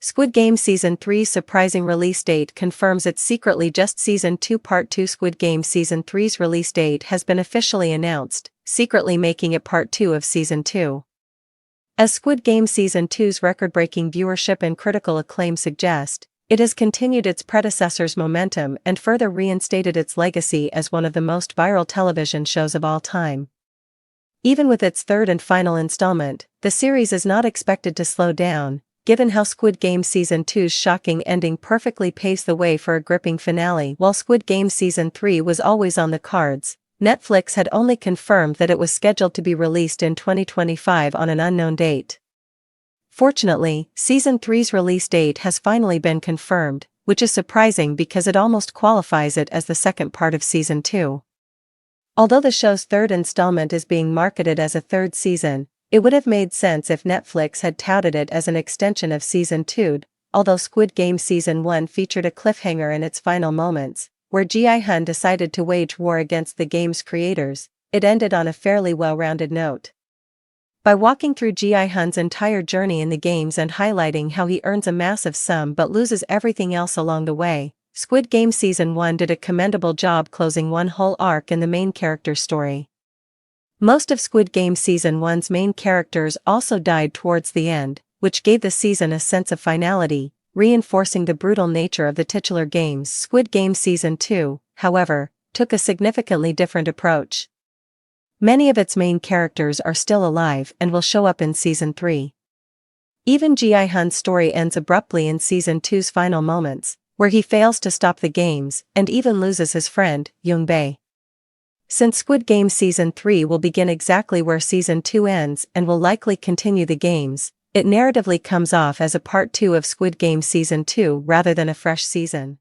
Squid Game Season 3's surprising release date confirms it's secretly just Season 2 Part 2. Squid Game Season 3's release date has been officially announced, secretly making it Part 2 of Season 2. As Squid Game Season 2's record-breaking viewership and critical acclaim suggest, it has continued its predecessor's momentum and further reinstated its legacy as one of the most viral television shows of all time. Even with its third and final installment, the series is not expected to slow down, given how Squid Game Season 2's shocking ending perfectly paves the way for a gripping finale. While Squid Game Season 3 was always on the cards, Netflix had only confirmed that it was scheduled to be released in 2025 on an unknown date. Fortunately, Season 3's release date has finally been confirmed, which is surprising because it almost qualifies it as the second part of Season 2. Although the show's third installment is being marketed as a third season, it would have made sense if Netflix had touted it as an extension of Season 2. Although Squid Game Season 1 featured a cliffhanger in its final moments, where Ji-hun decided to wage war against the game's creators, it ended on a fairly well-rounded note. By walking through Ji-hun's entire journey in the games and highlighting how he earns a massive sum but loses everything else along the way, Squid Game Season 1 did a commendable job closing one whole arc in the main character's story. Most of Squid Game Season 1's main characters also died towards the end, which gave the season a sense of finality, reinforcing the brutal nature of the titular games. Squid Game Season 2, however, took a significantly different approach. Many of its main characters are still alive and will show up in Season 3. Even Ji-hun's story ends abruptly in Season 2's final moments, where he fails to stop the games and even loses his friend, Young-bae. Since Squid Game Season 3 will begin exactly where Season 2 ends and will likely continue the games, it narratively comes off as a Part 2 of Squid Game Season 2 rather than a fresh season.